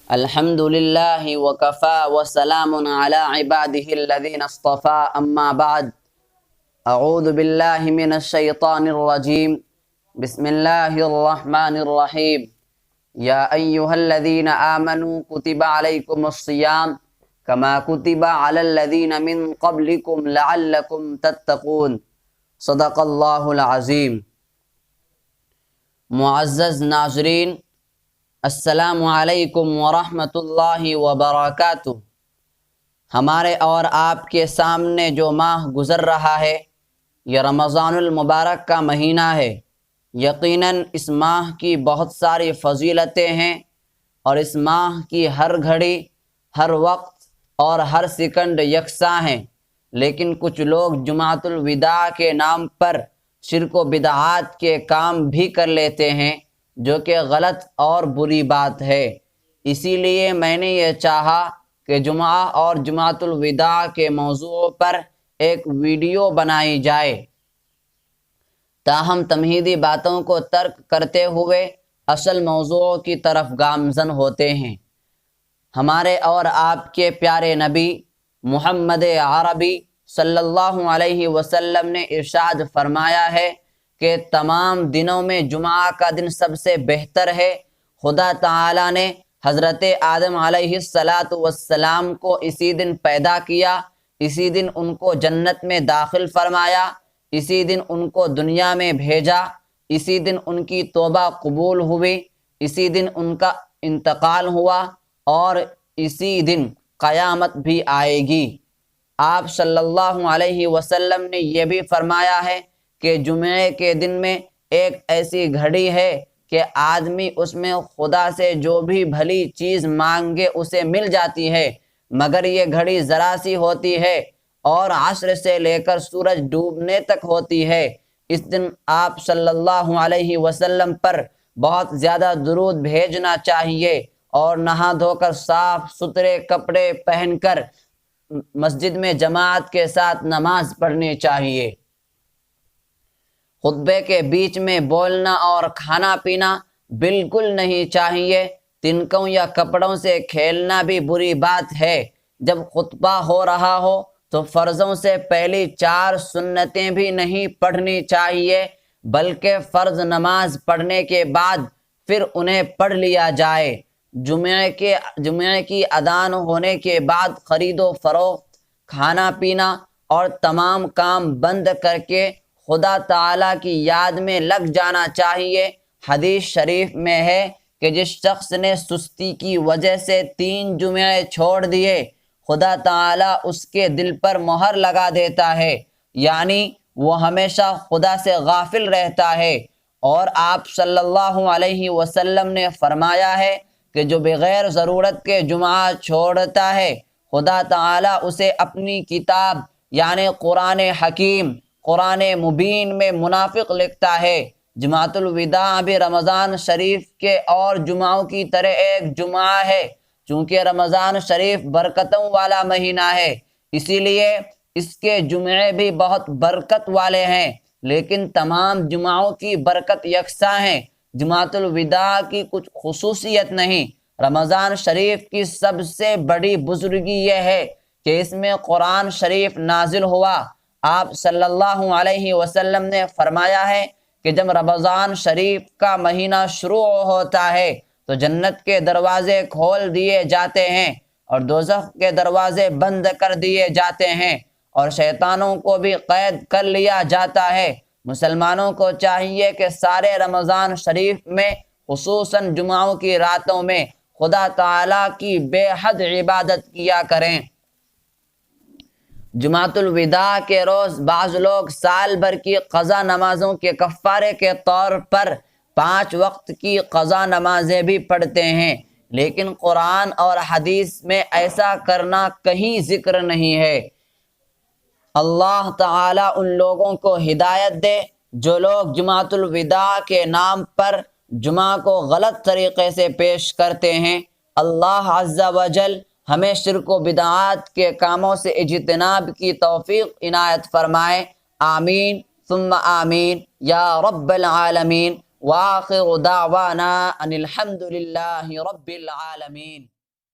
الحمد لله وكفى وسلام على عباده الذين اصطفى أما بعد أعوذ بالله من الشيطان الرجيم بسم الله الرحمن الرحيم يا أيها الذين آمنوا كتب عليكم الصيام كما كتب على الذين من قبلكم لعلكم تتقون صدق اللہ العظیم۔ معزز ناظرین، السلام علیکم ورحمۃ اللہ وبرکاتہ۔ ہمارے اور آپ کے سامنے جو ماہ گزر رہا ہے یہ رمضان المبارک کا مہینہ ہے۔ یقیناً اس ماہ کی بہت ساری فضیلتیں ہیں اور اس ماہ کی ہر گھڑی، ہر وقت اور ہر سیکنڈ یکساں ہیں، لیکن کچھ لوگ جمعۃ الوداع کے نام پر شرک و بدعات کے کام بھی کر لیتے ہیں، جو کہ غلط اور بری بات ہے۔ اسی لیے میں نے یہ چاہا کہ جمعہ اور جمعۃ الوداع کے موضوع پر ایک ویڈیو بنائی جائے، تاہم تمہیدی باتوں کو ترک کرتے ہوئے اصل موضوع کی طرف گامزن ہوتے ہیں۔ ہمارے اور آپ کے پیارے نبی محمد عربی صلی اللہ علیہ وسلم نے ارشاد فرمایا ہے کہ تمام دنوں میں جمعہ کا دن سب سے بہتر ہے۔ خدا تعالی نے حضرت آدم علیہ السلام کو اسی دن پیدا کیا، اسی دن ان کو جنت میں داخل فرمایا، اسی دن ان کو دنیا میں بھیجا، اسی دن ان کی توبہ قبول ہوئی، اسی دن ان کا انتقال ہوا اور اسی دن قیامت بھی آئے گی۔ آپ صلی اللہ علیہ وسلم نے یہ بھی فرمایا ہے کہ جمعے کے دن میں ایک ایسی گھڑی ہے کہ آدمی اس میں خدا سے جو بھی بھلی چیز مانگے اسے مل جاتی ہے، مگر یہ گھڑی ذرا سی ہوتی ہے اور عصر سے لے کر سورج ڈوبنے تک ہوتی ہے۔ اس دن آپ صلی اللہ علیہ وسلم پر بہت زیادہ درود بھیجنا چاہیے اور نہا دھو کر صاف ستھرے کپڑے پہن کر مسجد میں جماعت کے ساتھ نماز پڑھنی چاہیے۔ خطبے کے بیچ میں بولنا اور کھانا پینا بالکل نہیں چاہیے۔ تنکوں یا کپڑوں سے کھیلنا بھی بری بات ہے۔ جب خطبہ ہو رہا ہو تو فرضوں سے پہلی 4 سنتیں بھی نہیں پڑھنی چاہیے، بلکہ فرض نماز پڑھنے کے بعد پھر انہیں پڑھ لیا جائے۔ جمعے کی اذان ہونے کے بعد خرید و فروخت، کھانا پینا اور تمام کام بند کر کے خدا تعالیٰ کی یاد میں لگ جانا چاہیے۔ حدیث شریف میں ہے کہ جس شخص نے سستی کی وجہ سے 3 جمعے چھوڑ دیے، خدا تعالیٰ اس کے دل پر مہر لگا دیتا ہے، یعنی وہ ہمیشہ خدا سے غافل رہتا ہے۔ اور آپ صلی اللہ علیہ وسلم نے فرمایا ہے کہ جو بغیر ضرورت کے جمعہ چھوڑتا ہے، خدا تعالیٰ اسے اپنی کتاب یعنی قرآن حکیم، قرآن مبین میں منافق لکھتا ہے۔ جمعۃ الوداع بھی رمضان شریف کے اور جمعوں کی طرح ایک جمعہ ہے۔ چونکہ رمضان شریف برکتوں والا مہینہ ہے، اسی لیے اس کے جمعے بھی بہت برکت والے ہیں، لیکن تمام جمعوں کی برکت یکساں ہیں۔ جمعۃ الوداع کی کچھ خصوصیت نہیں۔ رمضان شریف کی سب سے بڑی بزرگی یہ ہے کہ اس میں قرآن شریف نازل ہوا۔ آپ صلی اللہ علیہ وسلم نے فرمایا ہے کہ جب رمضان شریف کا مہینہ شروع ہوتا ہے تو جنت کے دروازے کھول دیے جاتے ہیں اور دوزخ کے دروازے بند کر دیے جاتے ہیں اور شیطانوں کو بھی قید کر لیا جاتا ہے۔ مسلمانوں کو چاہیے کہ سارے رمضان شریف میں خصوصاً جمعوں کی راتوں میں خدا تعالیٰ کی بے حد عبادت کیا کریں۔ جمعۃ الوداع کے روز بعض لوگ سال بھر کی قضا نمازوں کے کفارے کے طور پر 5 وقت کی قضا نمازیں بھی پڑھتے ہیں، لیکن قرآن اور حدیث میں ایسا کرنا کہیں ذکر نہیں ہے۔ اللہ تعالیٰ ان لوگوں کو ہدایت دے جو لوگ جمعۃ الوداع کے نام پر جمعہ کو غلط طریقے سے پیش کرتے ہیں۔ اللہ عز و جل ہمیں شرک و بدعات کے کاموں سے اجتناب کی توفیق عنایت فرمائے۔ آمین ثم آمین یا رب العالمین۔ وآخر دعوانا ان الحمد للہ رب العالمین۔